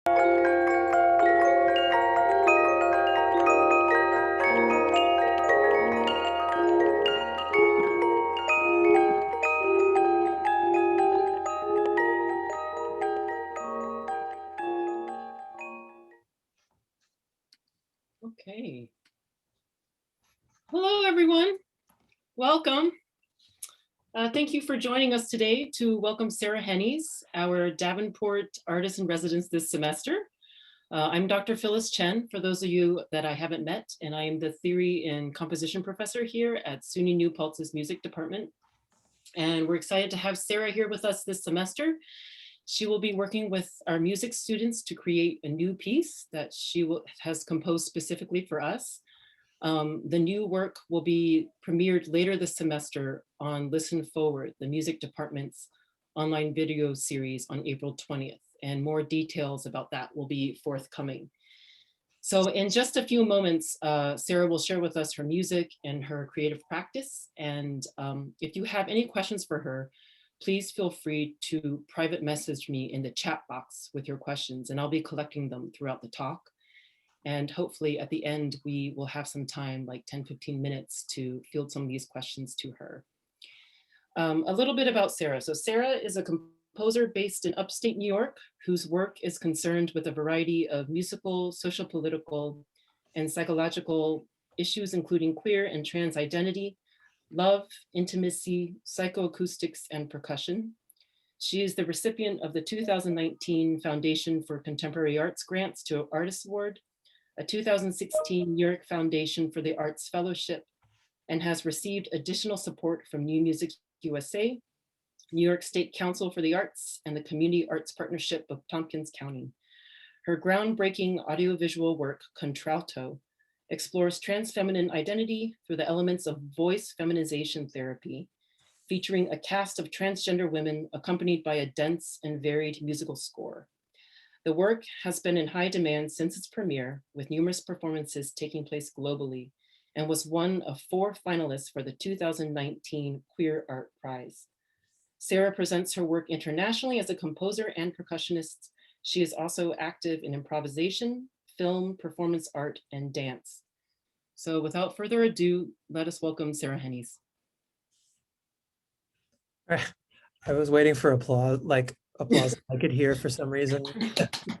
Okay. Hello, everyone. Welcome. Thank you for joining us today to welcome Sarah Hennies, our Davenport Artist in Residence this semester. I'm Dr. Phyllis Chen, for those of you that I haven't met, and I am the Theory and Composition Professor here at SUNY New Paltz's Music Department. And we're excited to have Sarah here with us this semester. She will be working with our music students to create a new piece that has composed specifically for us. The new work will be premiered later this semester on Listen Forward, the music department's online video series on April 20th, and more details about that will be forthcoming. So in just a few moments, Sarah will share with us her music and her creative practice. And if you have any questions for her, please feel free to private message me in the chat box with your questions, and I'll be collecting them throughout the talk. And hopefully at the end, we will have some time, like 10-15 minutes, to field some of these questions to her. A little bit about Sarah. So Sarah is a composer based in upstate New York, whose work is concerned with a variety of musical, social, political, and psychological issues, including queer and trans identity, love, intimacy, psychoacoustics, and percussion. She is the recipient of the 2019 Foundation for Contemporary Arts Grants to Artists Award, a 2016 New York Foundation for the Arts Fellowship, and has received additional support from New Music USA, New York State Council for the Arts, and the Community Arts Partnership of Tompkins County. Her groundbreaking audiovisual work, Contralto, explores trans feminine identity through the elements of voice feminization therapy, featuring a cast of transgender women accompanied by a dense and varied musical score. The work has been in high demand since its premiere, with numerous performances taking place globally, and was one of 4 finalists for the 2019 Queer Art Prize. Sarah presents her work internationally as a composer and percussionist. She is also active in improvisation, film, performance art, and dance. So without further ado, let us welcome Sarah Hennies. I was waiting for applause I could hear for some reason.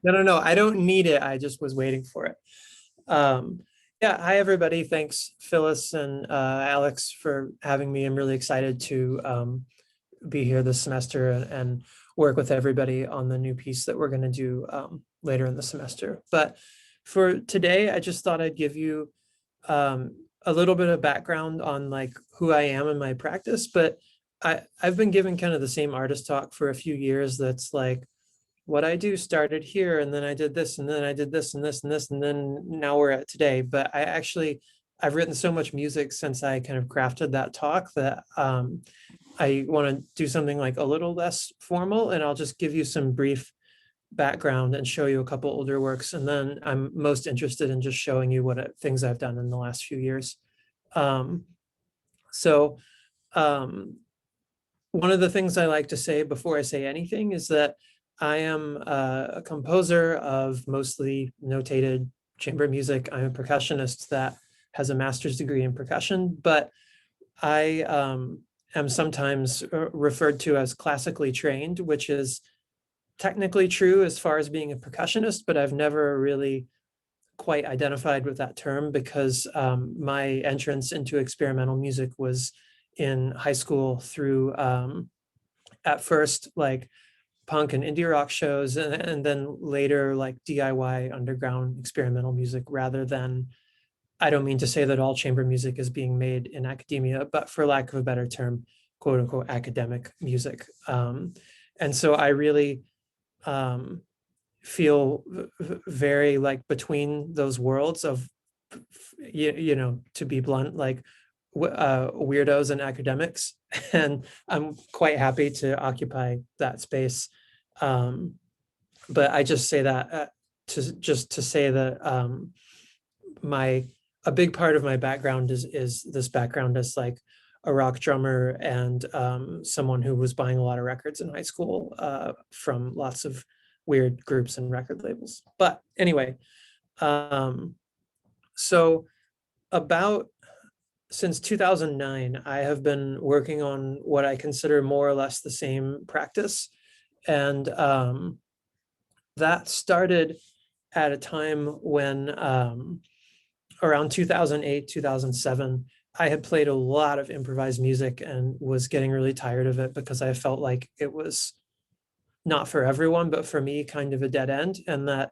No, I don't need it. I just was waiting for it. Yeah, hi everybody. Thanks Phyllis and Alex for having me. I'm really excited to be here this semester and work with everybody on the new piece that we're going to do later in the semester. But for today, I just thought I'd give you a little bit of background on like who I am in my practice, but I've been giving kind of the same artist talk for a few years. That's like what I do started here, and then I did this, and then I did this and this and this, and then now we're at today. But I've written so much music since I kind of crafted that talk that I want to do something like a little less formal, and I'll just give you some brief background and show you a couple older works. And then I'm most interested in just showing you things I've done in the last few years. One of the things I like to say before I say anything is that I am a composer of mostly notated chamber music. I'm a percussionist that has a master's degree in percussion, but I am sometimes referred to as classically trained, which is technically true as far as being a percussionist, but I've never really quite identified with that term because my entrance into experimental music was in high school through at first like punk and indie rock shows, and then later like DIY underground experimental music, rather than, I don't mean to say that all chamber music is being made in academia, but for lack of a better term, quote unquote academic music. And so I really feel very like between those worlds of, you know, to be blunt, like weirdos and academics, and I'm quite happy to occupy that space. But I just say that to say that a big part of my background is this background as like a rock drummer and someone who was buying a lot of records in high school from lots of weird groups and record labels. But anyway, so about since 2009, I have been working on what I consider more or less the same practice. And that started at a time when around 2008, 2007, I had played a lot of improvised music and was getting really tired of it because I felt like it was not for everyone, but for me, kind of a dead end. And that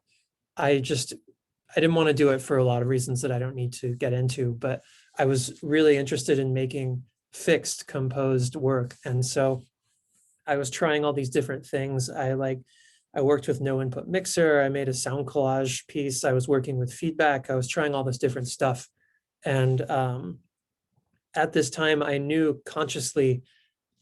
I didn't want to do it for a lot of reasons that I don't need to get into, but I was really interested in making fixed composed work. And so I was trying all these different things. I worked with no input mixer. I made a sound collage piece. I was working with feedback. I was trying all this different stuff. And at this time, I knew consciously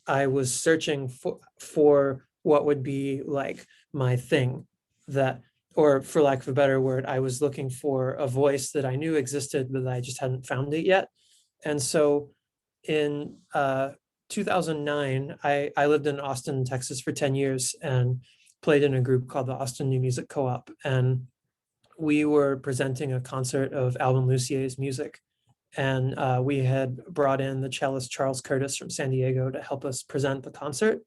I was searching for what would be like my thing, that, or for lack of a better word, I was looking for a voice that I knew existed, but I just hadn't found it yet. And so in 2009, I lived in Austin, Texas for 10 years and played in a group called the Austin New Music Co-op. And we were presenting a concert of Alvin Lucier's music. And we had brought in the cellist Charles Curtis from San Diego to help us present the concert.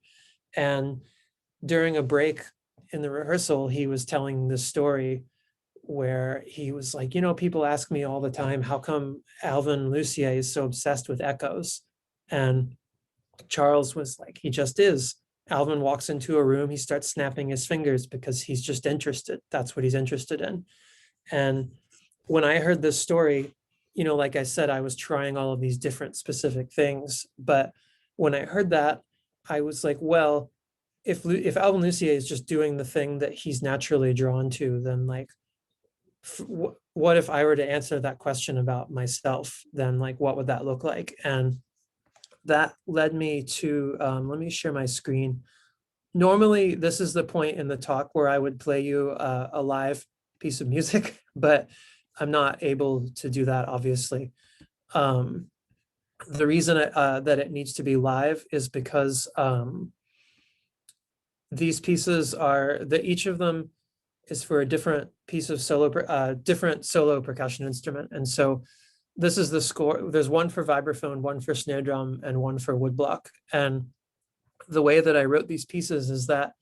And during a break in the rehearsal, he was telling this story where he was like, people ask me all the time, how come Alvin Lucier is so obsessed with echoes? And Charles was like, he just is. Alvin walks into a room, he starts snapping his fingers because he's just interested. That's what he's interested in. And when I heard this story, like I said, I was trying all of these different specific things. But when I heard that, I was like, well, if Alvin Lucier is just doing the thing that he's naturally drawn to, then like, what if I were to answer that question about myself? Then like, what would that look like? And that led me to, let me share my screen. Normally, this is the point in the talk where I would play you a live piece of music, but I'm not able to do that, obviously. The reason that it needs to be live is because these pieces each of them is for a different piece of different solo percussion instrument. And so this is the score. There's one for vibraphone, one for snare drum, and one for woodblock. And the way that I wrote these pieces is that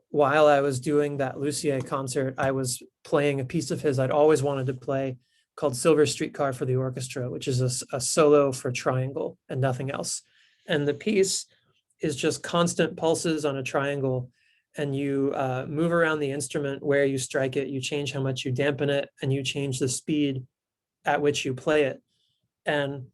while I was doing that Lucier concert, I was playing a piece of his I'd always wanted to play called Silver Streetcar for the Orchestra, which is a solo for triangle and nothing else. And the piece is just constant pulses on a triangle, and you move around the instrument where you strike it, you change how much you dampen it, and you change the speed at which you play it. And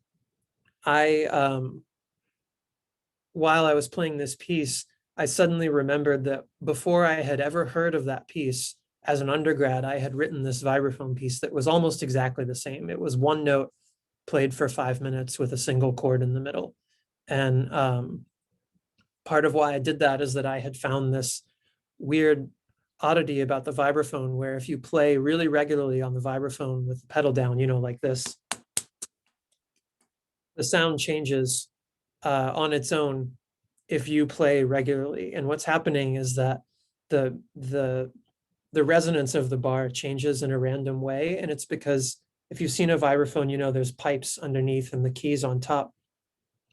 while I was playing this piece, I suddenly remembered that before I had ever heard of that piece as an undergrad, I had written this vibraphone piece that was almost exactly the same. It was one note played for 5 minutes with a single chord in the middle. And part of why I did that is that I had found this weird oddity about the vibraphone, where if you play really regularly on the vibraphone with the pedal down, like this, the sound changes on its own if you play regularly. And what's happening is that the resonance of the bar changes in a random way. And it's because if you've seen a vibraphone, there's pipes underneath and the keys on top.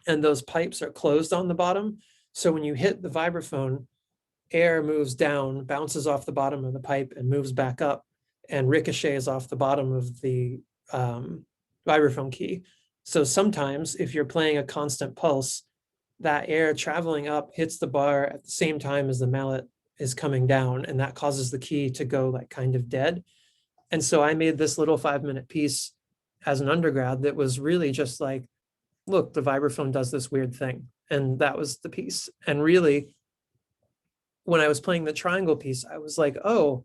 And those pipes are closed on the bottom. So when you hit the vibraphone, air moves down, bounces off the bottom of the pipe and moves back up and ricochets off the bottom of the vibraphone key. So sometimes if you're playing a constant pulse, that air traveling up hits the bar at the same time as the mallet is coming down, and that causes the key to go like kind of dead. And so I made this little 5-minute piece as an undergrad that was really just like, look, the vibraphone does this weird thing. And that was the piece. And really, when I was playing the triangle piece, I was like, oh,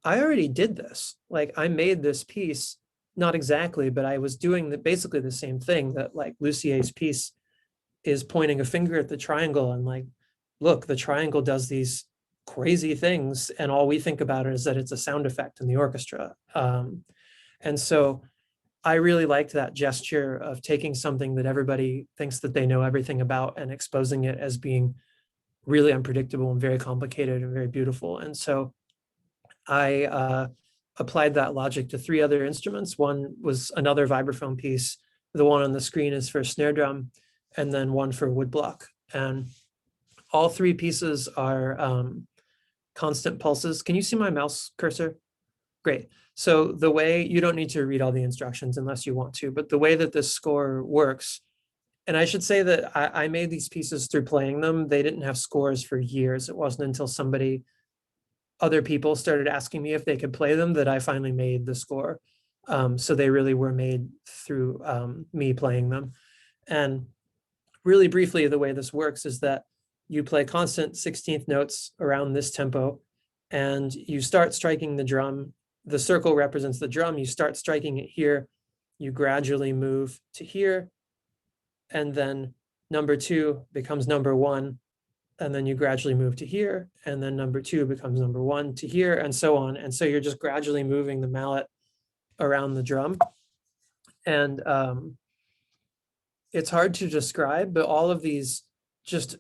I already did this. Like I made this piece, not exactly, but I was doing basically the same thing that like Lucier's piece is pointing a finger at the triangle and like, look, the triangle does these crazy things. And all we think about it is that it's a sound effect in the orchestra. And so I really liked that gesture of taking something that everybody thinks that they know everything about and exposing it as being really unpredictable and very complicated and very beautiful. And so I applied that logic to 3 other instruments. One was another vibraphone piece. The one on the screen is for snare drum, and then one for woodblock. And all 3 pieces are constant pulses. Can you see my mouse cursor? Great. So the way, you don't need to read all the instructions unless you want to, but the way that this score works, and I should say that I made these pieces through playing them. They didn't have scores for years. It wasn't until other people started asking me if they could play them that I finally made the score. So they really were made through me playing them. And really briefly, the way this works is that you play constant 16th notes around this tempo, and you start striking the drum. The circle represents the drum. You start striking it here. You gradually move to here, and then number 2 becomes number 1, and then you gradually move to here, and then number 2 becomes number 1 to here, and so on. And so you're just gradually moving the mallet around the drum. And it's hard to describe, but all of these just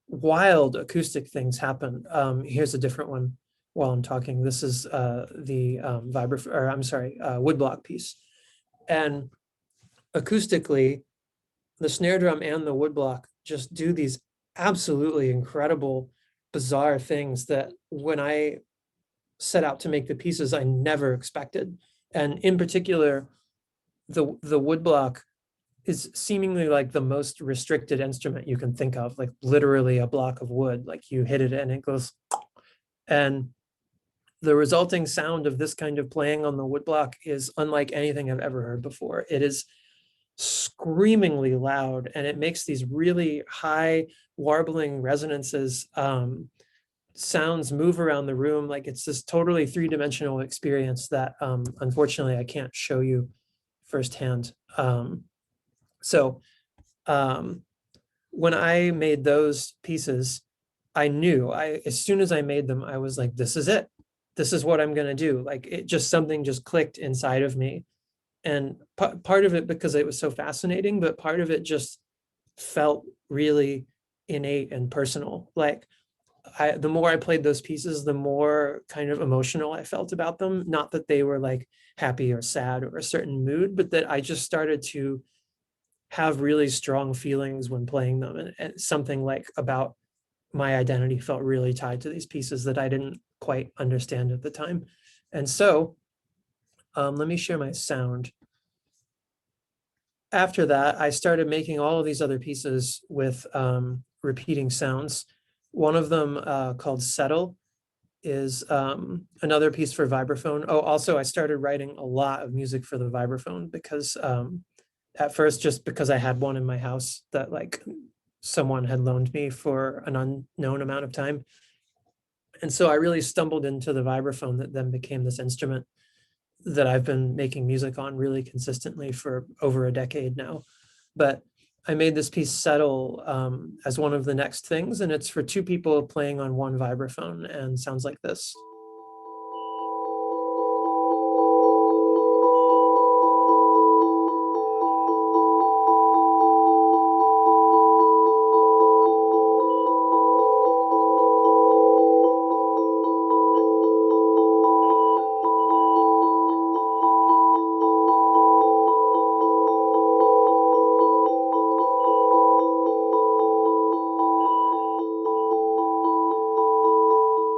wild acoustic things happen. Here's a different one while I'm talking. This is the woodblock piece. And acoustically, the snare drum and the woodblock just do these absolutely incredible, bizarre things that when I set out to make the pieces, I never expected. And in particular, the woodblock is seemingly like the most restricted instrument you can think of, like literally a block of wood, like you hit it and it goes. And the resulting sound of this kind of playing on the woodblock is unlike anything I've ever heard before. It is screamingly loud, and it makes these really high warbling resonances. Sounds move around the room like it's this totally 3-dimensional experience that unfortunately I can't show you firsthand. So when I made those pieces, I knew, as soon as I made them, I was like, this is it. This is what I'm going to do. Like something just clicked inside of me. And part of it because it was so fascinating, but part of it just felt really innate and personal. Like the more I played those pieces, the more kind of emotional I felt about them. Not that they were like happy or sad or a certain mood, but that I just started to have really strong feelings when playing them. And something like about my identity felt really tied to these pieces that I didn't quite understand at the time. And so let me share my sound. After that, I started making all of these other pieces with repeating sounds. One of them called Settle is another piece for vibraphone. Oh, also I started writing a lot of music for the vibraphone because at first, just because I had one in my house that like someone had loaned me for an unknown amount of time. And so I really stumbled into the vibraphone that then became this instrument that I've been making music on really consistently for over a decade now. But I made this piece Settle as one of the next things, and it's for 2 people playing on one vibraphone and sounds like this.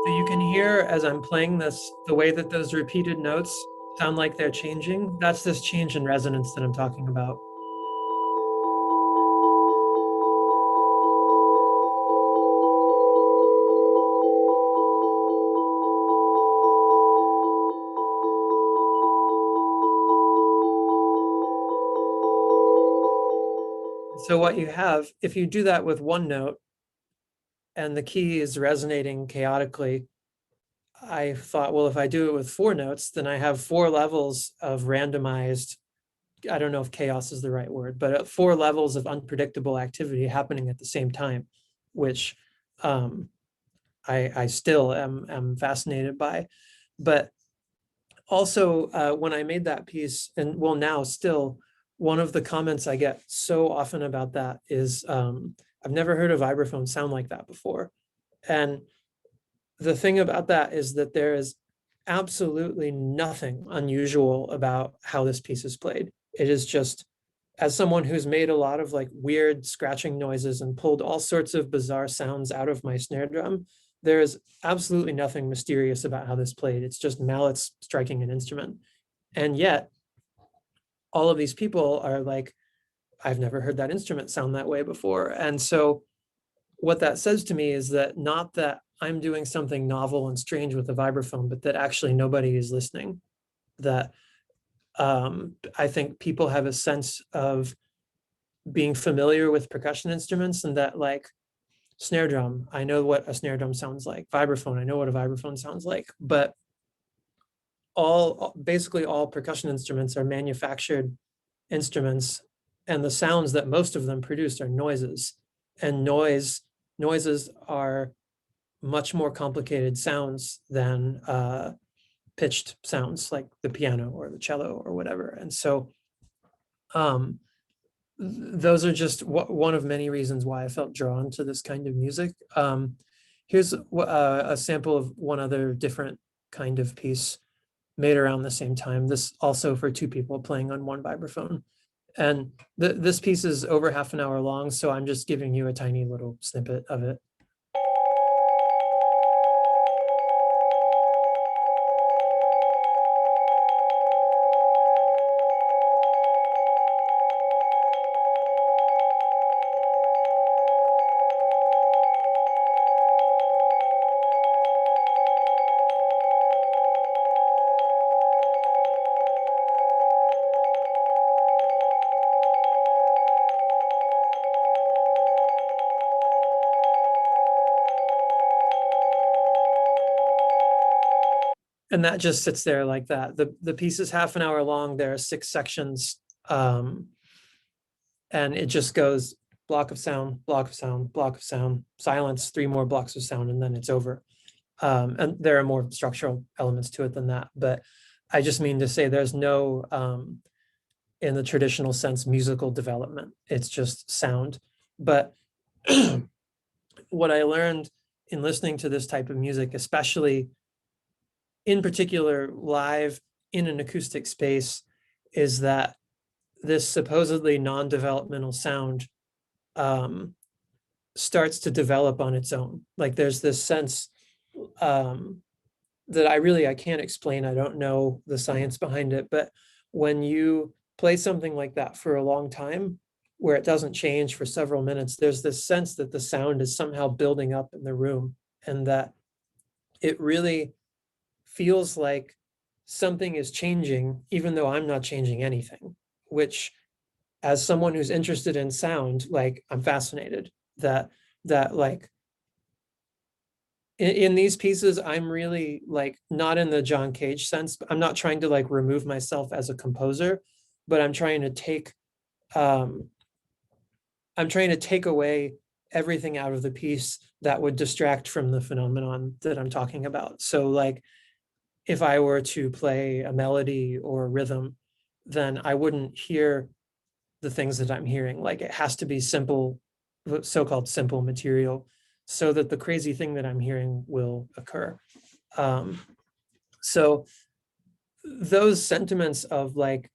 So you can hear as I'm playing this, the way that those repeated notes sound like they're changing. That's this change in resonance that I'm talking about. So what you have, if you do that with one note and the key is resonating chaotically, I thought, well, if I do it with 4 notes, then I have 4 levels of randomized, I don't know if chaos is the right word, but 4 levels of unpredictable activity happening at the same time, which I still am fascinated by. But also when I made that piece, and well, now still, one of the comments I get so often about that is, I've never heard a vibraphone sound like that before. And the thing about that is that there is absolutely nothing unusual about how this piece is played. It is just, as someone who's made a lot of like weird scratching noises and pulled all sorts of bizarre sounds out of my snare drum, there is absolutely nothing mysterious about how this played. It's just mallets striking an instrument. And yet, all of these people are like, I've never heard that instrument sound that way before. And so what that says to me is that not that I'm doing something novel and strange with the vibraphone, but that actually nobody is listening. That I think people have a sense of being familiar with percussion instruments, and that like snare drum, I know what a snare drum sounds like. Vibraphone, I know what a vibraphone sounds like. But basically all percussion instruments are manufactured instruments, and the sounds that most of them produce are noises. And noises are much more complicated sounds than pitched sounds like the piano or the cello or whatever. And so those are just one of many reasons why I felt drawn to this kind of music. Here's a sample of one other different kind of piece made around the same time. This also for two people playing on one vibraphone. And this piece is over half an hour long, so I'm just giving you a tiny little snippet of it. And that just sits there like that. The piece is half an hour long. There are 6 sections. And it just goes block of sound, block of sound, block of sound, silence, 3 more blocks of sound, and then it's over. And there are more structural elements to it than that. But I just mean to say there's no, in the traditional sense, musical development. It's just sound. But what I learned in listening to this type of music, especially in particular live in an acoustic space, is that this supposedly non-developmental sound starts to develop on its own. Like there's this sense that I can't explain. I don't know the science behind it, but when you play something like that for a long time, where it doesn't change for several minutes, there's this sense that the sound is somehow building up in the room, and that it really feels like something is changing, even though I'm not changing anything, which, as someone who's interested in sound, like I'm fascinated that like in these pieces, I'm really like not in the John Cage sense, but I'm not trying to like remove myself as a composer, but I'm trying to take away everything out of the piece that would distract from the phenomenon that I'm talking about. So like if I were to play a melody or a rhythm, then I wouldn't hear the things that I'm hearing. Like it has to be simple, so-called simple material, so that the crazy thing that I'm hearing will occur. So those sentiments of like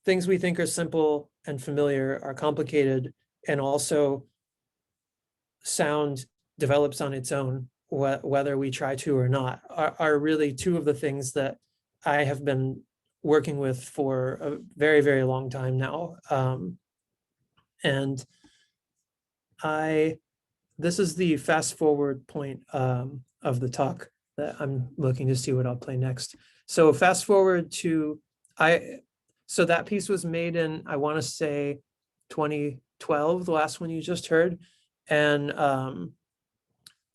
things we think are simple and familiar are complicated, and also sound develops on its own, whether we try to or not, are really two of the things that I have been working with for a very, very long time now. And this is the fast forward point of the talk that I'm looking to see what I'll play next. So fast forward to, so that piece was made in, I want to say 2012, the last one you just heard. And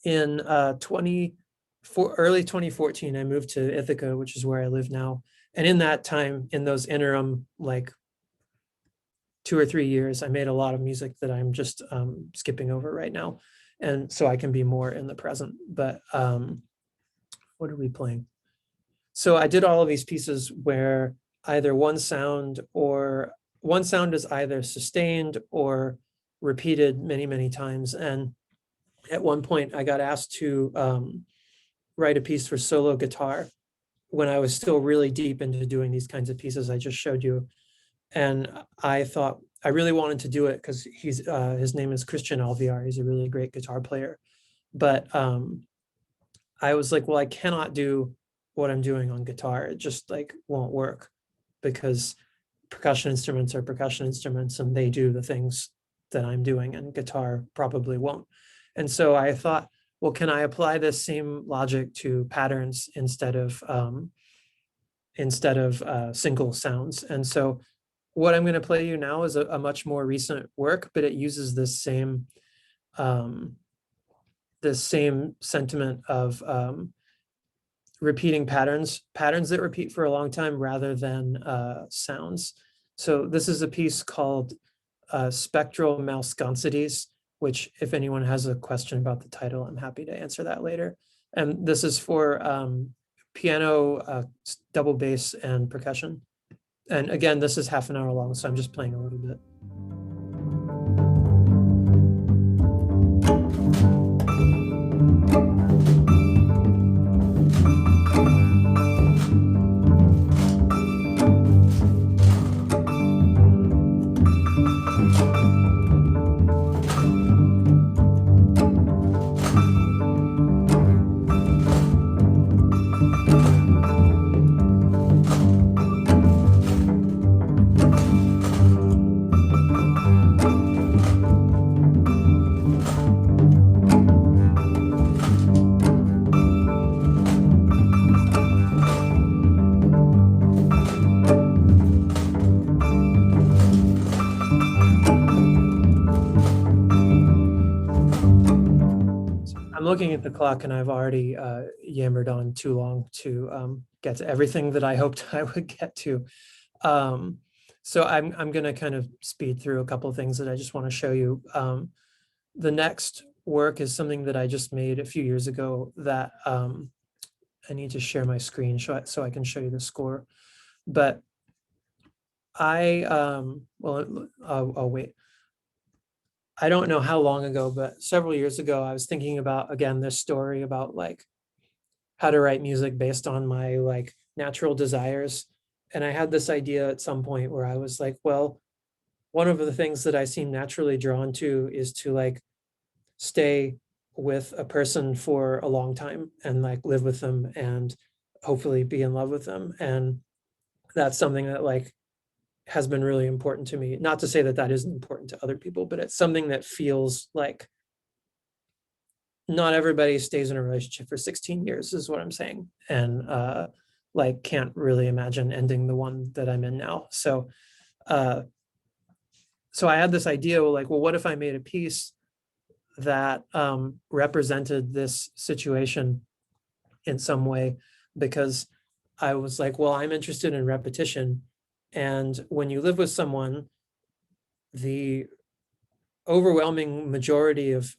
in early 2014, I moved to Ithaca, which is where I live now. And in that time, in those interim, like 2 or 3 years, I made a lot of music that I'm just skipping over right now. And so I can be more in the present. But what are we playing? So I did all of these pieces where either one sound is either sustained or repeated many, many times. And at one point I got asked to write a piece for solo guitar when I was still really deep into doing these kinds of pieces I just showed you. And I thought I really wanted to do it because his name is Christian Alviar. He's a really great guitar player. But I was like, well, I cannot do what I'm doing on guitar. It just like won't work because percussion instruments are percussion instruments and they do the things that I'm doing, and guitar probably won't. And so I thought, well, can I apply this same logic to patterns instead of single sounds? And so what I'm going to play you now is a much more recent work, but it uses um, this same sentiment of repeating patterns that repeat for a long time rather than sounds. So this is a piece called Spectral Malsconsities, which if anyone has a question about the title, I'm happy to answer that later. And this is for piano, double bass, and percussion. And again, this is half an hour long, so I'm just playing a little bit. I'm looking at the clock and I've already yammered on too long to get to everything that I hoped I would get to. So I'm going to kind of speed through a couple of things that I just want to show you. The next work is something that I just made a few years ago that I need to share my screen so I can show you the score. But well, I'll wait. I don't know how long ago, but several years ago, I was thinking about, again, this story about like how to write music based on my like natural desires. And I had this idea at some point where I was like, well, one of the things that I seem naturally drawn to is to like stay with a person for a long time and like live with them and hopefully be in love with them. And that's something that like has been really important to me. Not to say that that isn't important to other people, but it's something that feels like not everybody stays in a relationship for 16 years is what I'm saying. And like can't really imagine ending the one that I'm in now. So I had this idea, like, well, what if I made a piece that represented this situation in some way? Because I was like, well, I'm interested in repetition. And when you live with someone, the overwhelming majority of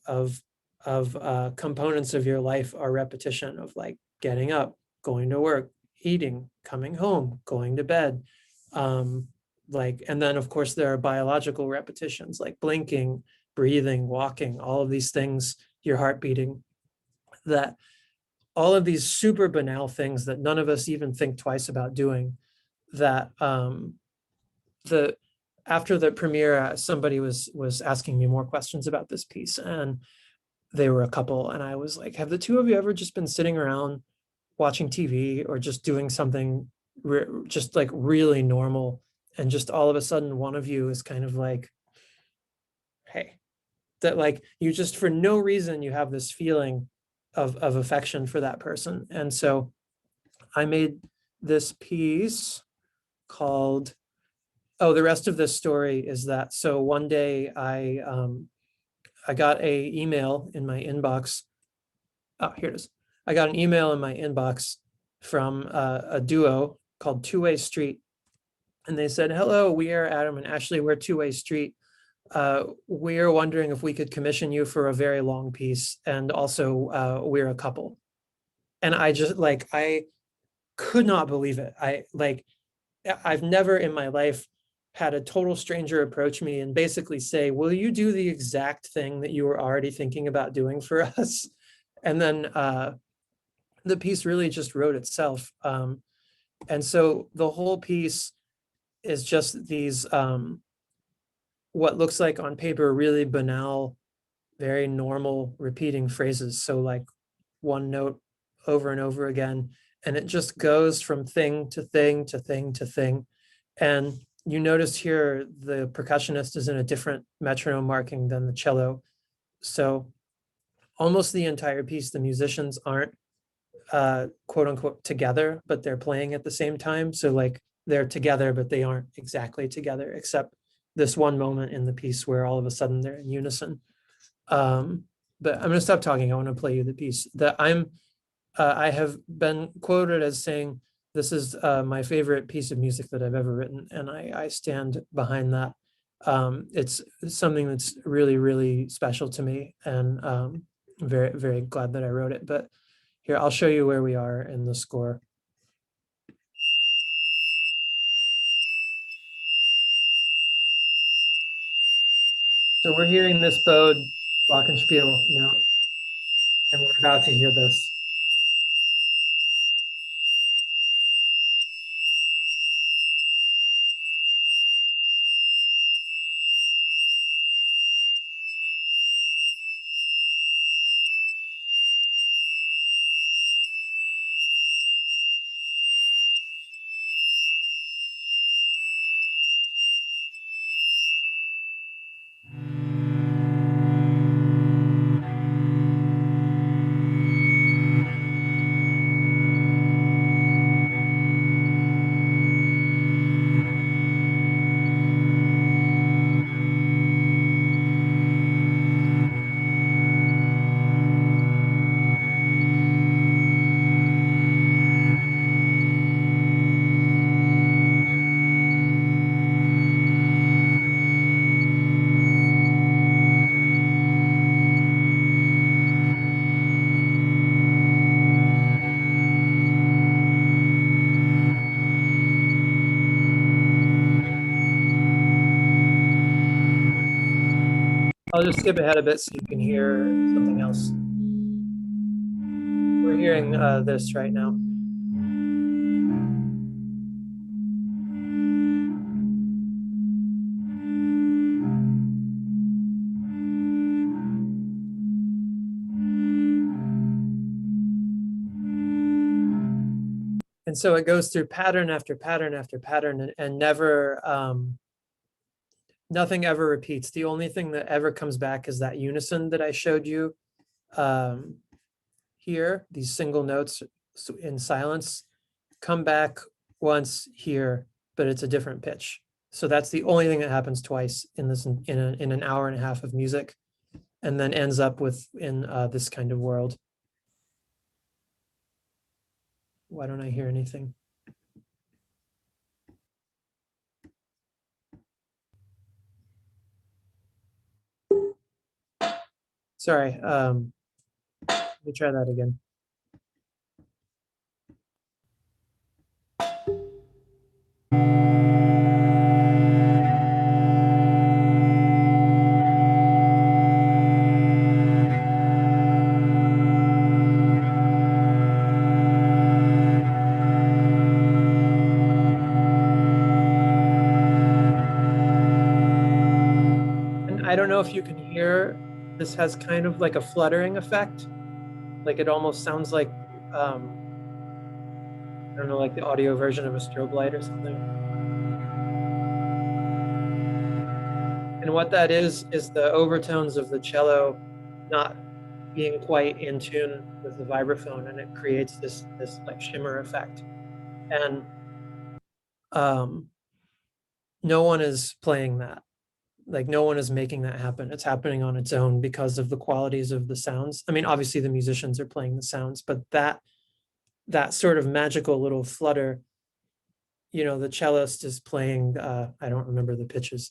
components of your life are repetition of like getting up, going to work, eating, coming home, going to bed. Like, and then of course there are biological repetitions like blinking, breathing, walking, all of these things, your heart beating, that all of these super banal things that none of us even think twice about doing, that the after the premiere, somebody was asking me more questions about this piece, and they were a couple, and I was like, have the two of you ever just been sitting around watching TV or just doing something just like really normal, and just all of a sudden one of you is kind of like, hey, that like you just for no reason you have this feeling of affection for that person. And so I made this piece called, oh, the rest of this story is that, so one day I got a email in my inbox. Oh, here it is. I got an email in my inbox from a duo called Two Way Street. And they said, hello, we are Adam and Ashley, we're Two Way Street. We're wondering if we could commission you for a very long piece. And also we're a couple. And I just like, I could not believe it. I've never in my life had a total stranger approach me and basically say, will you do the exact thing that you were already thinking about doing for us? And then the piece really just wrote itself. And so the whole piece is just these, what looks like on paper, really banal, very normal repeating phrases. So like one note over and over again, and it just goes from thing to thing to thing to thing. And you notice here the percussionist is in a different metronome marking than the cello. So almost the entire piece, the musicians aren't quote unquote together, but they're playing at the same time. So like they're together, but they aren't exactly together, except this one moment in the piece where all of a sudden they're in unison. But I'm going to stop talking. I want to play you the piece that I have been quoted as saying, this is my favorite piece of music that I've ever written. And I stand behind that. It's something that's really, really special to me. And very, very glad that I wrote it. But here, I'll show you where we are in the score. So we're hearing this bowed glockenspiel note, and we're about to hear this. I'll just skip ahead a bit so you can hear something else. We're hearing this right now. And so it goes through pattern after pattern after pattern, and never, nothing ever repeats. The only thing that ever comes back is that unison that I showed you here. These single notes in silence come back once here, but it's a different pitch. So that's the only thing that happens twice in this in an hour and a half of music, and then ends up with in this kind of world. Why don't I hear anything? Sorry. Let me try that again. And I don't know if you can hear, this has kind of like a fluttering effect. Like it almost sounds like, I don't know, like the audio version of a strobe light or something. And what that is the overtones of the cello not being quite in tune with the vibraphone, and it creates this like shimmer effect. And no one is playing that. Like no one is making that happen. It's happening on its own because of the qualities of the sounds. I mean, obviously the musicians are playing the sounds, but that sort of magical little flutter, you know, the cellist is playing, I don't remember the pitches.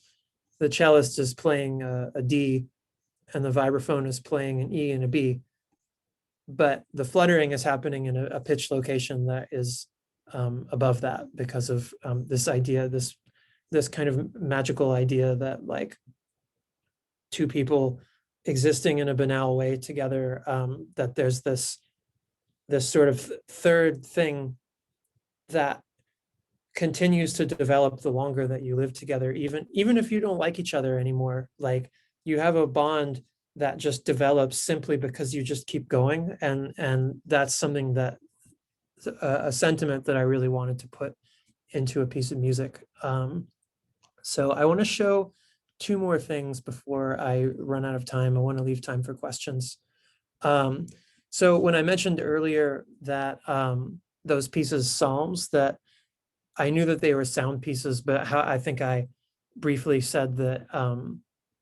The cellist is playing a D, and the vibraphone is playing an E and a B. But the fluttering is happening in a pitch location that is above that because of this idea, this kind of magical idea that like two people existing in a banal way together, that there's this this sort of third thing that continues to develop the longer that you live together, even if you don't like each other anymore. Like, you have a bond that just develops simply because you just keep going, and that's something that a sentiment that I really wanted to put into a piece of music. So I want to show two more things before I run out of time. I want to leave time for questions. So when I mentioned earlier that those pieces, Psalms, that I knew that they were sound pieces, but how I think I briefly said that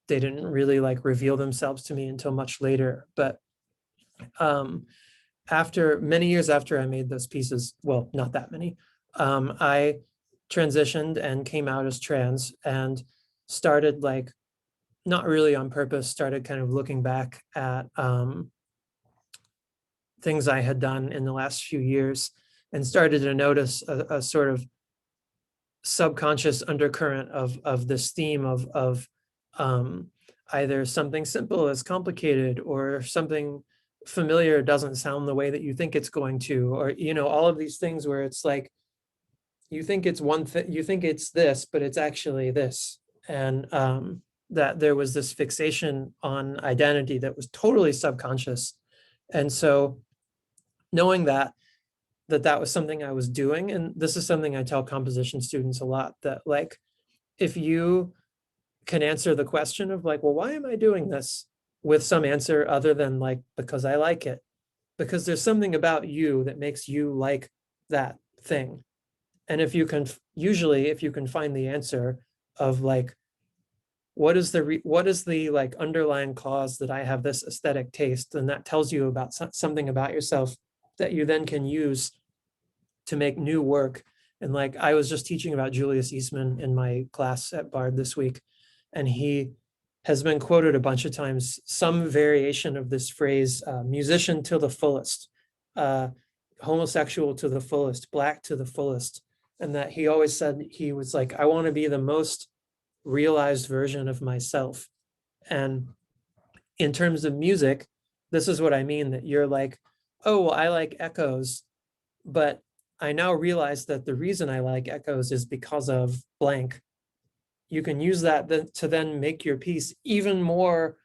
they didn't really like reveal themselves to me until much later. But after many years after I made those pieces, well, not that many, I transitioned and came out as trans and started, like, not really on purpose, started kind of looking back at things I had done in the last few years and started to notice a sort of subconscious undercurrent of this theme of either something simple is complicated, or something familiar doesn't sound the way that you think it's going to, or all of these things where it's like you think it's one thing, you think it's this, but it's actually this. And that there was this fixation on identity that was totally subconscious. And so knowing that was something I was doing, and this is something I tell composition students a lot, that, like, if you can answer the question of, like, well, why am I doing this, with some answer other than, like, because I like it, because there's something about you that makes you like that thing. And if you can, usually if you can find the answer of, like, what is the like underlying cause that I have this aesthetic taste, then that tells you about something about yourself that you then can use to make new work. And, like, I was just teaching about Julius Eastman in my class at Bard this week, and he has been quoted a bunch of times, some variation of this phrase, musician to the fullest, homosexual to the fullest, Black to the fullest. And that he always said, he was like, I want to be the most realized version of myself. And in terms of music, this is what I mean, that you're like, oh, well, I like echoes, but I now realize that the reason I like echoes is because of blank. You can use that to then make your piece even more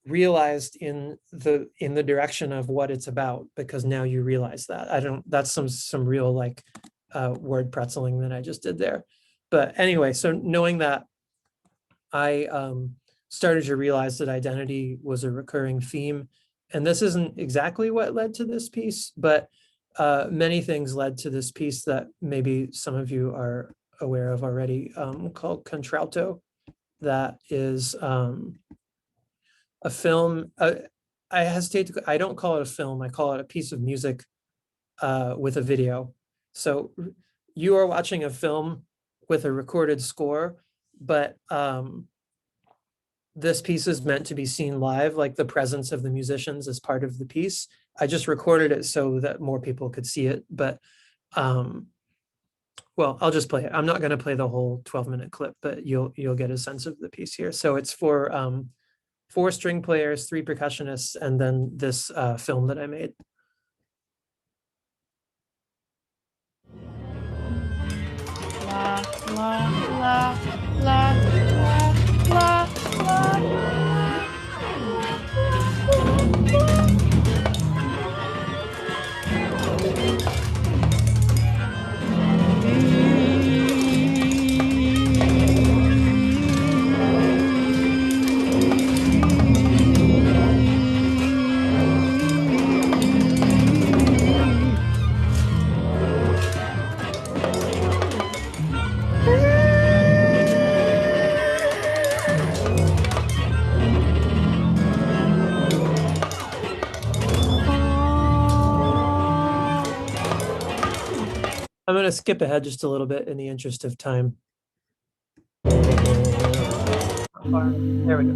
realized in the direction of what it's about, because now you realize that. That's some real, like, word pretzeling that I just did there. But anyway, so knowing that, I started to realize that identity was a recurring theme. And this isn't exactly what led to this piece, but many things led to this piece that maybe some of you are aware of already, called Contralto. That is a film. I hesitate to, I don't call it a film, I call it a piece of music with a video. So you are watching a film with a recorded score, but this piece is meant to be seen live, like the presence of the musicians is part of the piece. I just recorded it so that more people could see it, but well, I'll just play it. I'm not going to play the whole 12-minute clip, but you'll get a sense of the piece here. So it's for 4 string players, 3 percussionists, and then this film that I made. La la la la la la I'm going to skip ahead just a little bit in the interest of time. There we go.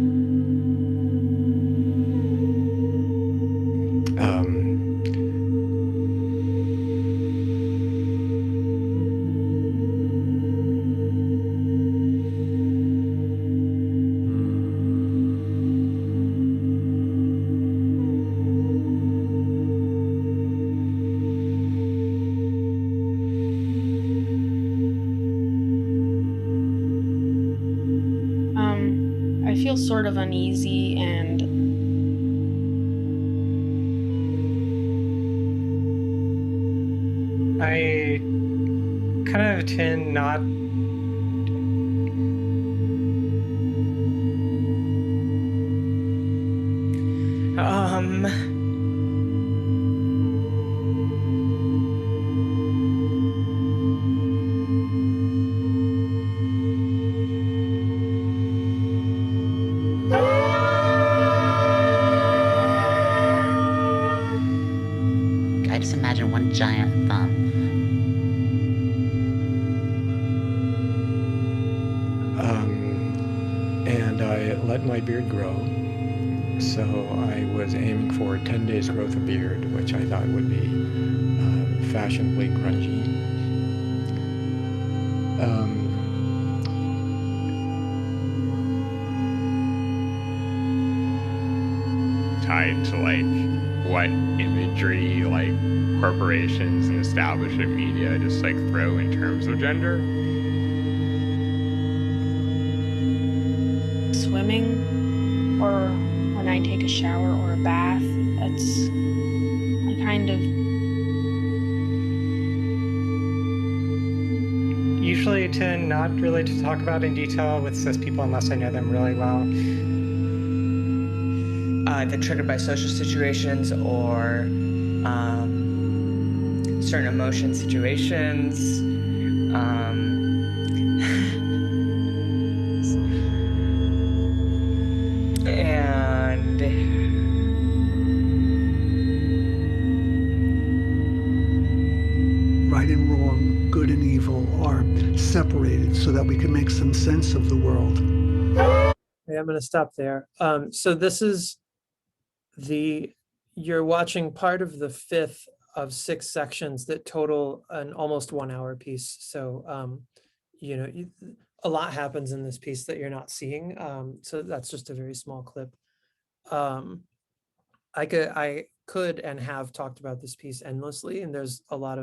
feel sort of uneasy and I kind of tend not. I just imagine one giant thumb. And I let my beard grow. So I was aiming for 10 days growth of beard, which I thought would be fashionably grungy. Tied to like what imagery like corporations and establishment media just like throw in terms of gender. swimming, or when I take a shower or a bath. I kind of Usually tend not really to talk about in detail with cis people unless I know them really well. They're triggered by social situations or certain emotion situations. And right and wrong, good and evil are separated so that we can make some sense of the world. Okay, I'm going to stop there. So this is you're watching part of the 5th of 6 sections that total an almost 1 hour piece. So, a lot happens in this piece that you're not seeing. So that's just a very small clip. I could and have talked about this piece endlessly, and there's a lot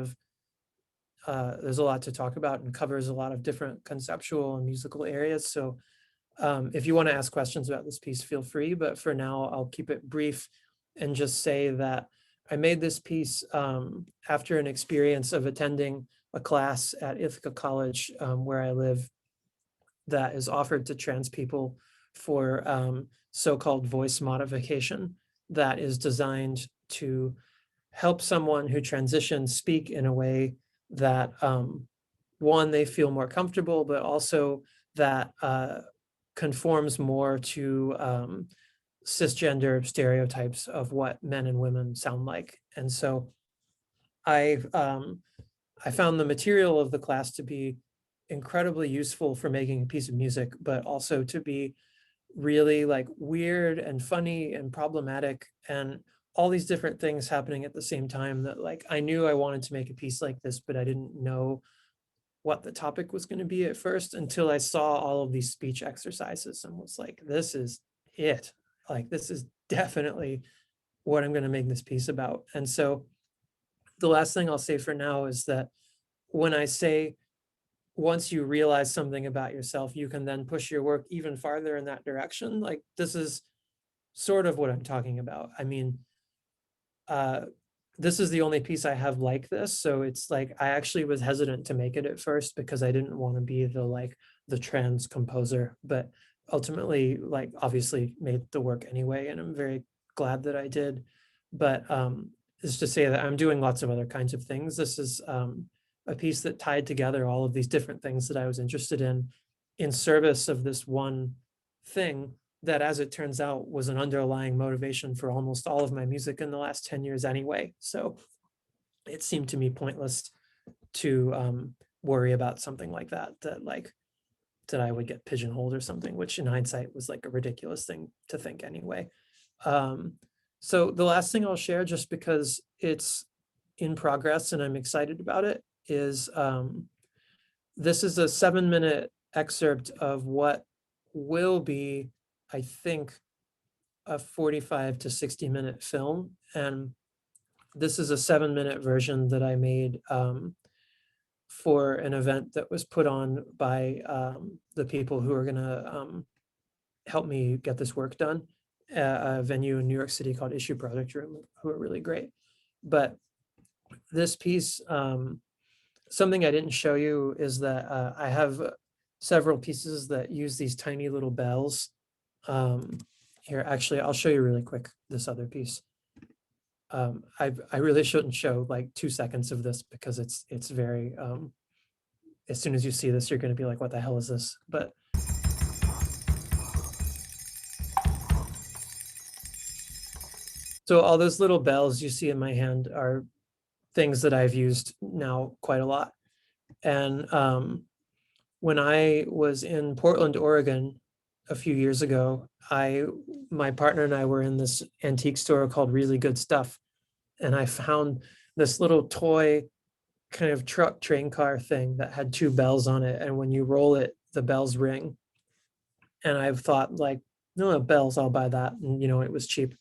to talk about and covers a lot of different conceptual and musical areas. So if you want to ask questions about this piece, feel free, but for now, I'll keep it brief and just say that I made this piece after an experience of attending a class at Ithaca College, where I live, that is offered to trans people for so-called voice modification that is designed to help someone who transitions speak in a way that, one, they feel more comfortable, but also that conforms more to cisgender stereotypes of what men and women sound like. And so I found the material of the class to be incredibly useful for making a piece of music, but also to be really like weird and funny and problematic and all these different things happening at the same time, that like I knew I wanted to make a piece like this, but I didn't know what the topic was going to be at first until I saw all of these speech exercises and was like, this is it. Like, this is definitely what I'm going to make this piece about. And so the last thing I'll say for now is that when I say, once you realize something about yourself, you can then push your work even farther in that direction. Like, this is sort of what I'm talking about. I mean, this is the only piece I have like this. So it's like, I actually was hesitant to make it at first because I didn't want to be the trans composer, but ultimately, like, obviously made the work anyway. And I'm very glad that I did. But is to say that I'm doing lots of other kinds of things. This is a piece that tied together all of these different things that I was interested in service of this one thing that, as it turns out, was an underlying motivation for almost all of my music in the last 10 years anyway. So it seemed to me pointless to worry about something like that I would get pigeonholed or something, which in hindsight was like a ridiculous thing to think anyway. So the last thing I'll share, just because it's in progress and I'm excited about it, is this is a 7-minute excerpt of what will be, I think, a 45 to 60-minute film. And this is a 7-minute version that I made for an event that was put on by the people who are gonna helped me get this work done at a venue in New York City called Issue Project Room, who are really great. But this piece, something I didn't show you is that I have several pieces that use these tiny little bells. Here, actually, I'll show you really quick this other piece. I really shouldn't show like 2 seconds of this because it's very, as soon as you see this, you're going to be like, what the hell is this? But so all those little bells you see in my hand are things that I've used now quite a lot. And when I was in Portland, Oregon, a few years ago, my partner and I were in this antique store called Really Good Stuff, and I found this little toy kind of truck train car thing that had 2 bells on it, and when you roll it, the bells ring. And I've thought like, no, bells, I'll buy that, and it was cheap.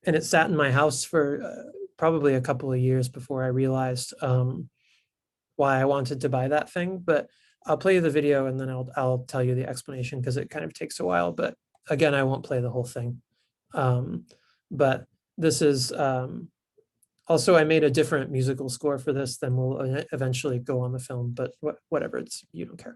And it sat in my house for probably a couple of years before I realized why I wanted to buy that thing. But I'll play you the video and then I'll tell you the explanation because it kind of takes a while. But again, I won't play the whole thing. But this is also, I made a different musical score for this than will eventually go on the film. But whatever, you don't care.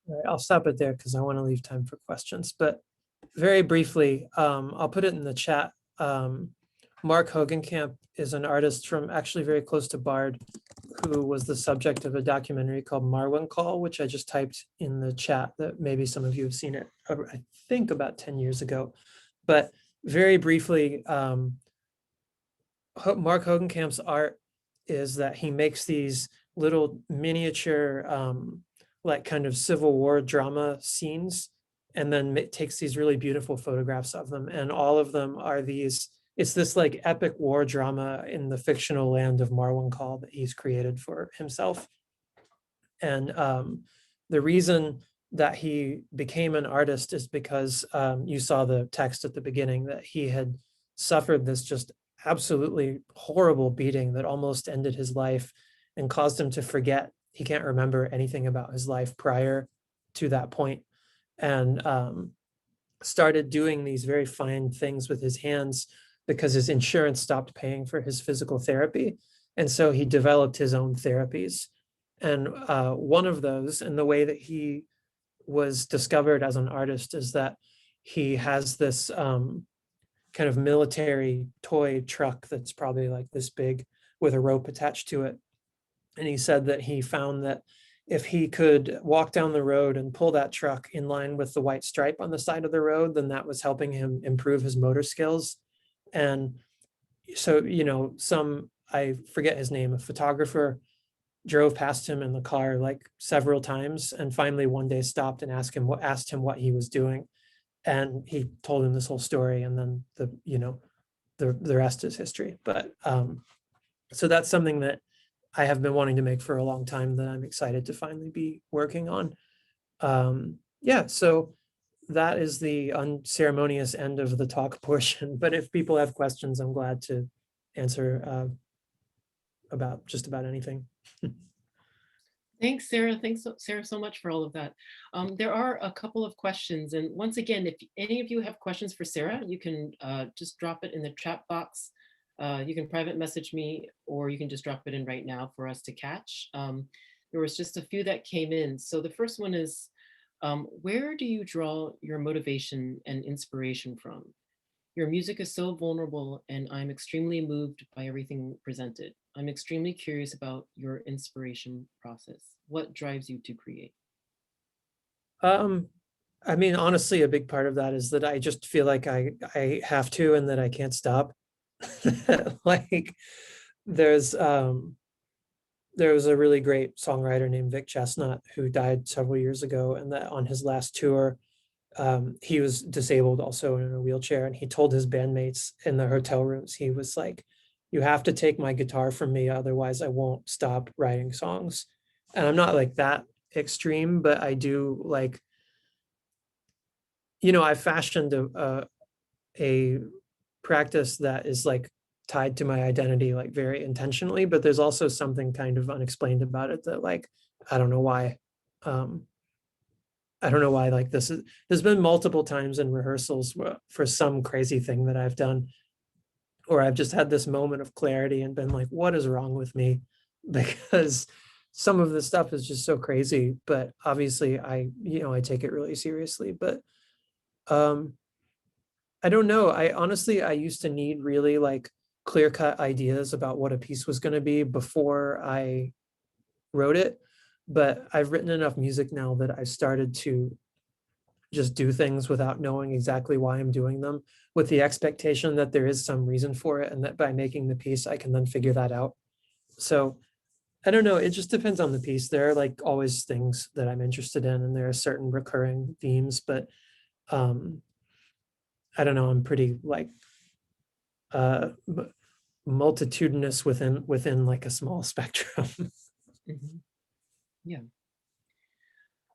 All right, I'll stop it there because I want to leave time for questions. But very briefly, I'll put it in the chat. Mark Hogenkamp is an artist from actually very close to Bard, who was the subject of a documentary called Marwan Call, which I just typed in the chat that maybe some of you have seen it, I think about 10 years ago. But very briefly, Mark Hogenkamp's art is that he makes these little miniature, like kind of Civil War drama scenes, and then takes these really beautiful photographs of them. And all of them are it's this like epic war drama in the fictional land of Marwan Call that he's created for himself. And the reason that he became an artist is because you saw the text at the beginning that he had suffered this just absolutely horrible beating that almost ended his life and caused him to forget. He can't remember anything about his life prior to that point, and started doing these very fine things with his hands because his insurance stopped paying for his physical therapy. And so he developed his own therapies. And one of those, and the way that he was discovered as an artist, is that he has this kind of military toy truck that's probably like this big with a rope attached to it. And he said that he found that if he could walk down the road and pull that truck in line with the white stripe on the side of the road, then that was helping him improve his motor skills. And so, I forget his name, a photographer drove past him in the car like several times and finally one day stopped and asked him what he was doing. And he told him this whole story, and then the rest is history. But so that's something that I have been wanting to make for a long time that I'm excited to finally be working on. Yeah, so that is the unceremonious end of the talk portion. But if people have questions, I'm glad to answer about just about anything. Thanks, Sarah. Thanks, Sarah, so much for all of that. There are a couple of questions. And once again, if any of you have questions for Sarah, you can just drop it in the chat box. You can private message me, or you can just drop it in right now for us to catch. There was just a few that came in. So the first one is, where do you draw your motivation and inspiration from? Your music is so vulnerable, and I'm extremely moved by everything presented. I'm extremely curious about your inspiration process. What drives you to create? I mean, honestly, a big part of that is that I just feel like I have to, and that I can't stop. Like there was a really great songwriter named Vic Chestnut who died several years ago, and that on his last tour, he was disabled also in a wheelchair, and he told his bandmates in the hotel rooms, he was like, you have to take my guitar from me, otherwise I won't stop writing songs. And I'm not like that extreme, but I do like, I fashioned a practice that is like tied to my identity, like very intentionally, but there's also something kind of unexplained about it that like, I don't know why. I don't know why, like there's been multiple times in rehearsals for some crazy thing that I've done, or I've just had this moment of clarity and been like, what is wrong with me? Because some of the stuff is just so crazy, but obviously I take it really seriously. But I don't know. I used to need really like clear-cut ideas about what a piece was going to be before I wrote it. But I've written enough music now that I've started to just do things without knowing exactly why I'm doing them, with the expectation that there is some reason for it, and that by making the piece, I can then figure that out. So I don't know. It just depends on the piece. There are like always things that I'm interested in, and there are certain recurring themes, but I don't know. I'm pretty like multitudinous within like a small spectrum. Mhm. Yeah.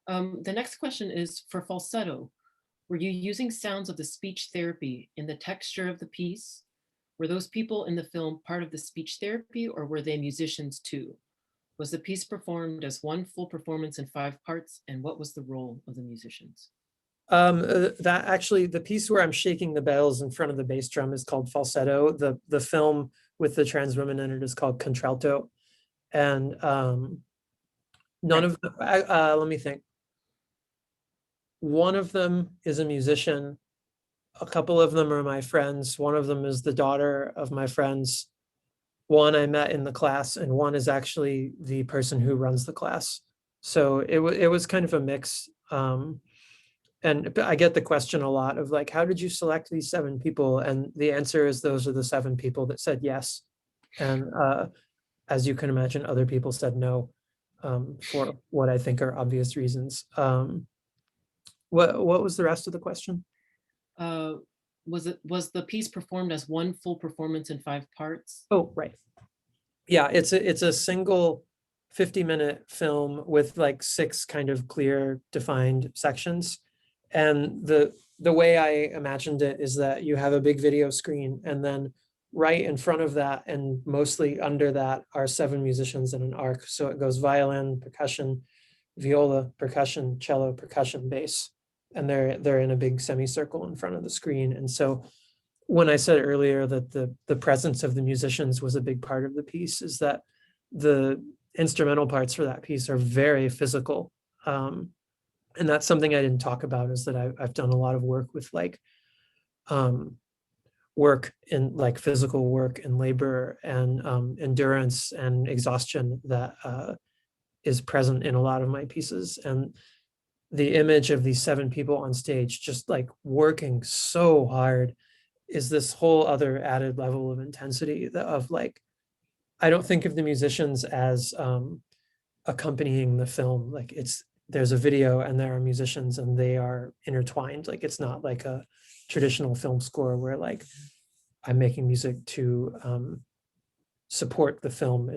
The next question is for falsetto. Were you using sounds of the speech therapy in the texture of the piece? Were those people in the film part of the speech therapy, or were they musicians too? Was the piece performed as one full performance in 5 parts, and what was the role of the musicians? That actually, the piece where I'm shaking the bells in front of the bass drum is called falsetto. The film with the trans women in it is called contralto. And none of the, let me think. One of them is a musician. A couple of them are my friends. One of them is the daughter of my friends. One I met in the class, and one is actually the person who runs the class. So it was kind of a mix. And I get the question a lot of like, how did you select these 7 people? And the answer is those are the 7 people that said yes. And as you can imagine, other people said no, for what I think are obvious reasons. What was the rest of the question? Was the piece performed as one full performance in 5 parts? Oh, right. Yeah, it's a single 50-minute film with like 6 kind of clear defined sections. And the way I imagined it is that you have a big video screen, and then right in front of that and mostly under that are 7 musicians in an arc. So it goes violin, percussion, viola, percussion, cello, percussion, bass, and they're in a big semicircle in front of the screen. And so when I said earlier that the presence of the musicians was a big part of the piece, is that the instrumental parts for that piece are very physical. And that's something I didn't talk about, is that I've done a lot of work with like work in like physical work and labor and endurance and exhaustion that is present in a lot of my pieces. And the image of these 7 people on stage just like working so hard is this whole other added level of intensity of like, I don't think of the musicians as accompanying the film. Like there's a video and there are musicians and they are intertwined. Like it's not like a traditional film score where like I'm making music to support the film.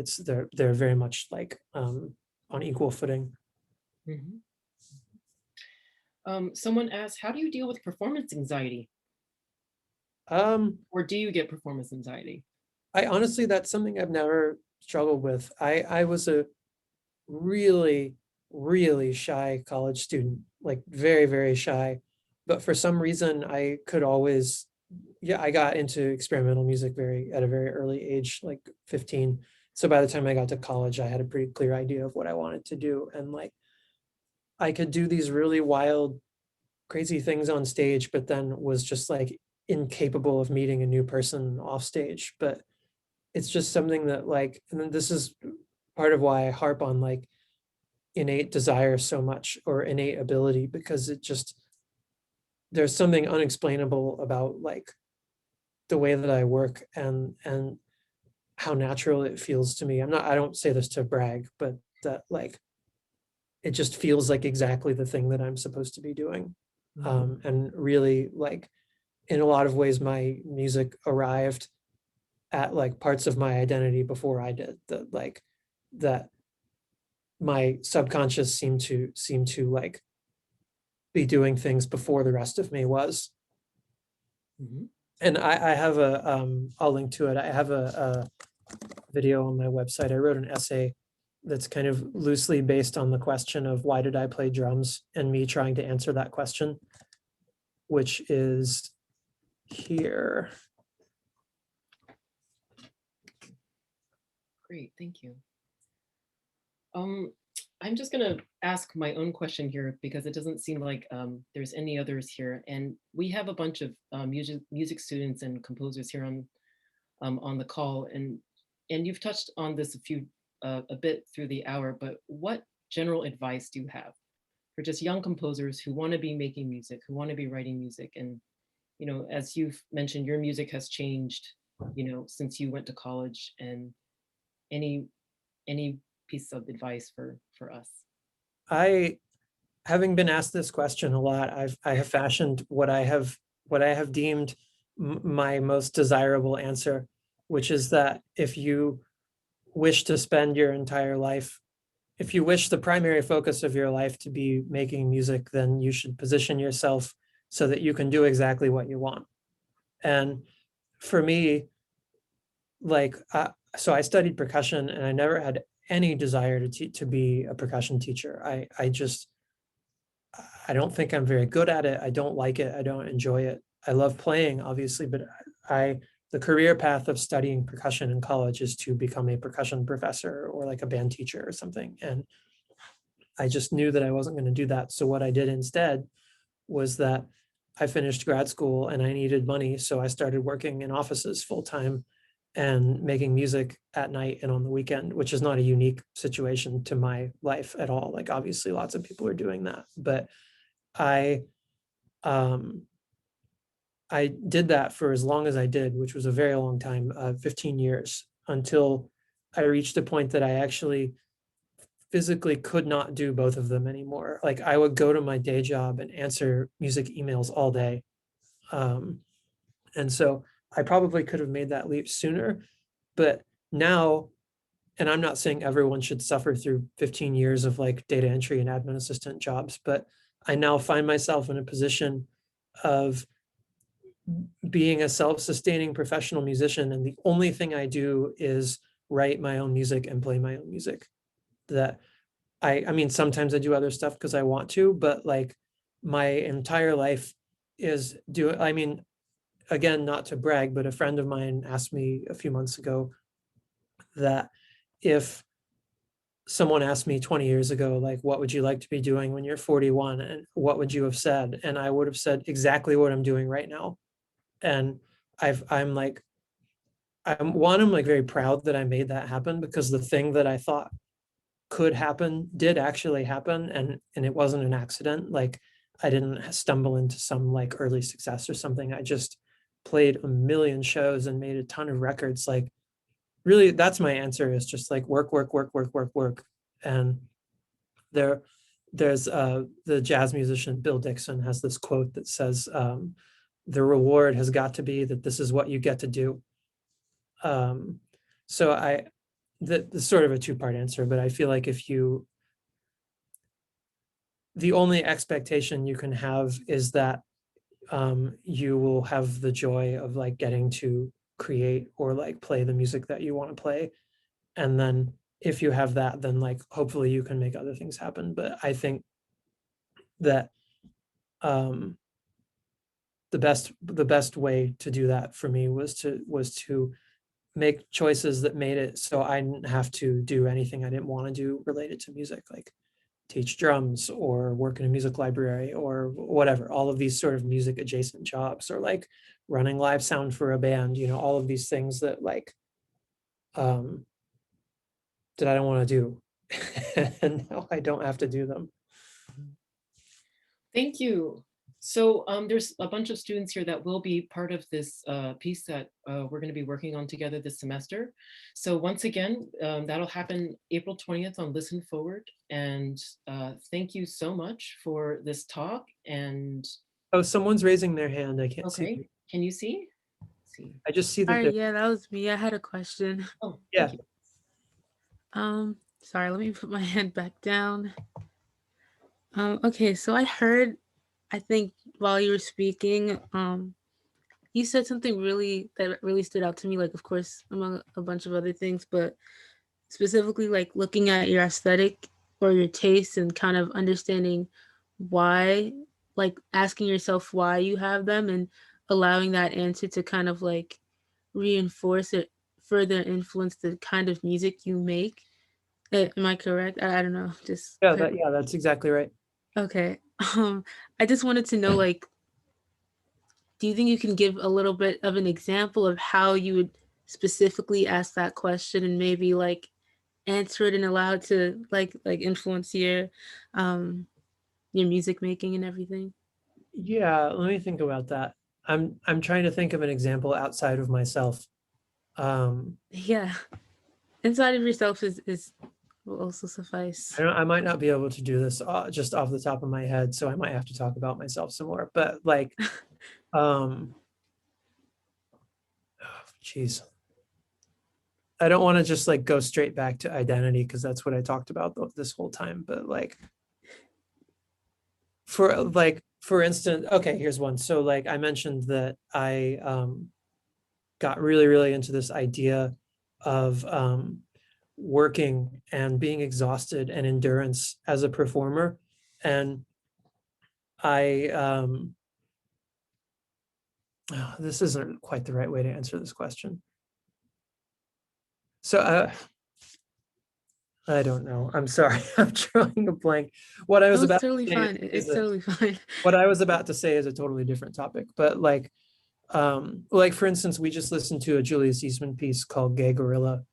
They're very much like on equal footing. Mhm. Someone asked, how do you deal with performance anxiety? Or do you get performance anxiety? I honestly, that's something I've never struggled with. I was a really, really shy college student, like very, very shy. But for some reason, I could always, yeah, I got into experimental music at a very early age, like 15. So by the time I got to college, I had a pretty clear idea of what I wanted to do. And like, I could do these really wild, crazy things on stage, but then was just like incapable of meeting a new person off stage. But it's just something that like, and then this is part of why I harp on like innate desire so much, or innate ability, because it just, there's something unexplainable about like the way that I work and how natural it feels to me. I don't say this to brag, but that like it just feels like exactly the thing that I'm supposed to be doing. And really like in a lot of ways my music arrived at like parts of my identity before I did, that like that my subconscious seemed to like be doing things before the rest of me was. Mhm. And I have I'll link to it. I have a video on my website. I wrote an essay that's kind of loosely based on the question of why did I play drums, and me trying to answer that question, which is here. Great, thank you. I'm just gonna ask my own question here because it doesn't seem like there's any others here. And we have a bunch of music students and composers here on the call. And you've touched on this a bit through the hour, but what general advice do you have for just young composers who want to be making music, who want to be writing music? And, you know, as you've mentioned, your music has changed, you know, since you went to college. And any piece of advice for us? I, having been asked this question a lot, I have fashioned what I have deemed my most desirable answer, which is that if you wish to spend your entire life, if you wish the primary focus of your life to be making music, then you should position yourself so that you can do exactly what you want. And for me, like, so I studied percussion and I never had any desire to be a percussion teacher. I don't think I'm very good at it. I don't like it. I don't enjoy it. I love playing, obviously, but the career path of studying percussion in college is to become a percussion professor or like a band teacher or something. And I just knew that I wasn't going to do that. So what I did instead was that I finished grad school and I needed money. So I started working in offices full time and making music at night and on the weekend, which is not a unique situation to my life at all. Like obviously lots of people are doing that, but I I did that for as long as I did, which was a very long time, 15 years, until I reached a point that I actually physically could not do both of them anymore. Like I would go to my day job and answer music emails all day. And so I probably could have made that leap sooner, but now, and I'm not saying everyone should suffer through 15 years of like data entry and admin assistant jobs, but I now find myself in a position of being a self-sustaining professional musician. And the only thing I do is write my own music and play my own music. That I mean, sometimes I do other stuff because I want to, but like my entire life is I mean, again, not to brag, but a friend of mine asked me a few months ago that if someone asked me 20 years ago, like, what would you like to be doing when you're 41? And what would you have said? And I would have said exactly what I'm doing right now. And I'm like, I'm like very proud that I made that happen, because the thing that I thought could happen did actually happen, and it wasn't an accident. Like, I didn't stumble into some like early success or something. I just played a million shows and made a ton of records. Like, really, that's my answer, is just like work, work, work, work, work, work. And there there's the jazz musician Bill Dixon has this quote that says, the reward has got to be that this is what you get to do. So that's sort of a two-part answer, but I feel like the only expectation you can have is that you will have the joy of like getting to create or like play the music that you want to play. And then if you have that, then like hopefully you can make other things happen. But I think that um, the best way to do that for me was to make choices that made it so I didn't have to do anything I didn't want to do related to music, like teach drums or work in a music library or whatever, all of these sort of music adjacent jobs, or like running live sound for a band, all of these things that like that I don't want to do. And now I don't have to do them. Thank you. So there's a bunch of students here that will be part of this piece that we're going to be working on together this semester. So once again, that'll happen April 20th on Listen Forward. And thank you so much for this talk. And oh, someone's raising their hand. I can't okay, see. can you see? I just see that. All right, yeah, that was me. I had a question. Oh, yeah. Sorry, let me put my hand back down. Okay, so I think while you were speaking, you said something that really stood out to me, like, of course, among a bunch of other things, but specifically like looking at your aesthetic or your taste and kind of understanding why, like asking yourself why you have them and allowing that answer to kind of like reinforce it, further influence the kind of music you make. Am I correct? I don't know. Just yeah, that's exactly right. okay. I just wanted to know, like, do you think you can give a little bit of an example of how you would specifically ask that question and maybe like answer it and allow it to like influence your music making and everything? Yeah, let me think about that. I'm trying to think of an example outside of myself. Yeah, inside of yourself is will also suffice. I might not be able to do this just off the top of my head, so I might have to talk about myself some more. But like, geez, I don't want to just like go straight back to identity, because that's what I talked about this whole time. But like, for instance, okay, here's one. So like I mentioned that I got really, really into this idea of working and being exhausted and endurance as a performer. And I, this isn't quite the right way to answer this question. So I don't know. I'm sorry. I'm drawing a blank. What I was about totally fine. It's totally fine. What I was about to say is a totally different topic. But like for instance, we just listened to a Julius Eastman piece called Gay Gorilla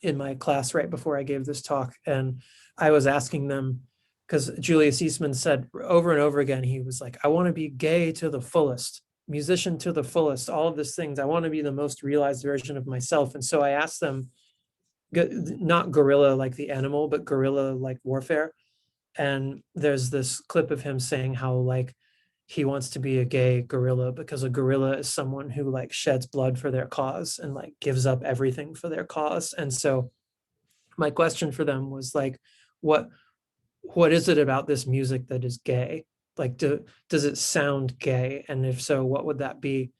in my class right before I gave this talk. And I was asking them, because Julius Eastman said over and over again, he was like, I want to be gay to the fullest, musician to the fullest, all of these things. I want to be the most realized version of myself. And so I asked them, not gorilla like the animal, but gorilla like warfare. And there's this clip of him saying how like he wants to be a gay gorilla, because a gorilla is someone who like sheds blood for their cause and like gives up everything for their cause. And so my question for them was like, what is it about this music that is gay? Like, does it sound gay? And if so, what would that be?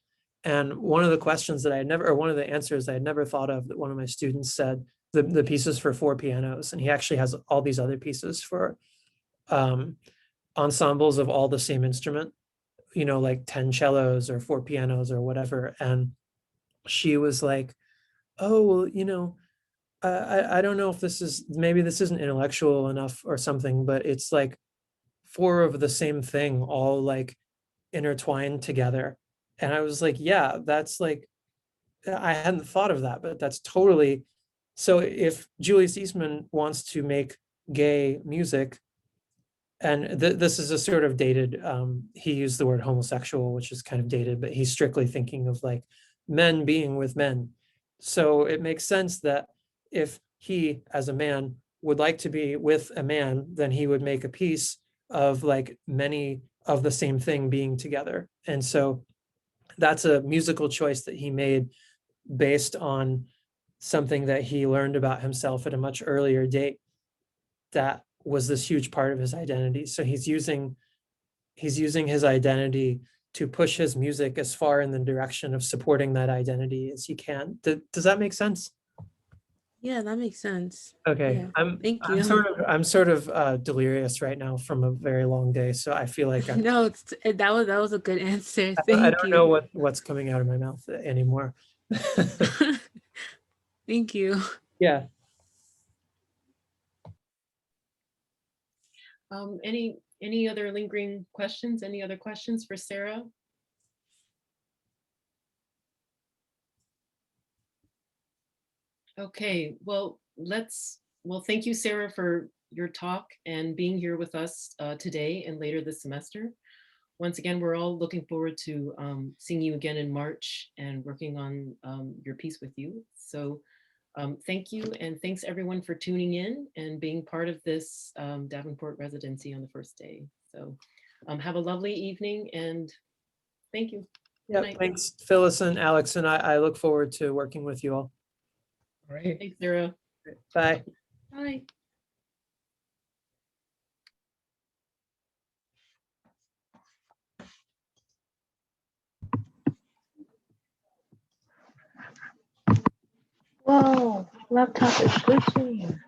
And one of the questions that one of the answers I had never thought of, that one of my students said, the pieces for 4 pianos, and he actually has all these other pieces for ensembles of all the same instrument, like 10 cellos or 4 pianos or whatever. And she was like, oh, well, I don't know if maybe this isn't intellectual enough or something, but it's like 4 of the same thing all like intertwined together. And I was like, yeah, that's like, I hadn't thought of that, but that's totally. So if Julius Eastman wants to make gay music, and this is a sort of dated, he used the word homosexual, which is kind of dated, but he's strictly thinking of like men being with men. So it makes sense that if he, as a man, would like to be with a man, then he would make a piece of like many of the same thing being together. And so that's a musical choice that he made based on something that he learned about himself at a much earlier date that was this huge part of his identity. So he's using his identity to push his music as far in the direction of supporting that identity as he can. Does that make sense? Yeah, that makes sense. Okay. Yeah, thank you. I'm sort of delirious right now from a very long day. So I feel like No, that was a good answer. I Thank don't you. know what's coming out of my mouth anymore. Thank you. Yeah. Any other lingering questions? Any other questions for Sarah? Okay, well, thank you, Sarah, for your talk and being here with us today and later this semester. Once again, we're all looking forward to seeing you again in March and working on your piece with you. So thank you, and thanks everyone for tuning in and being part of this Davenport residency on the first day. So have a lovely evening, and thank you. Yeah, thanks, Phyllis and Alex, and I look forward to working with you all. Right. Thanks, Sarah. Bye. Bye. Whoa, laptop is glitching.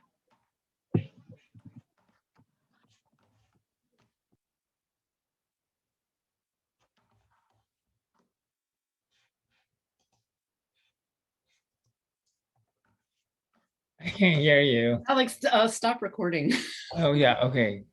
I can't hear you. Alex, stop recording. Oh yeah, okay.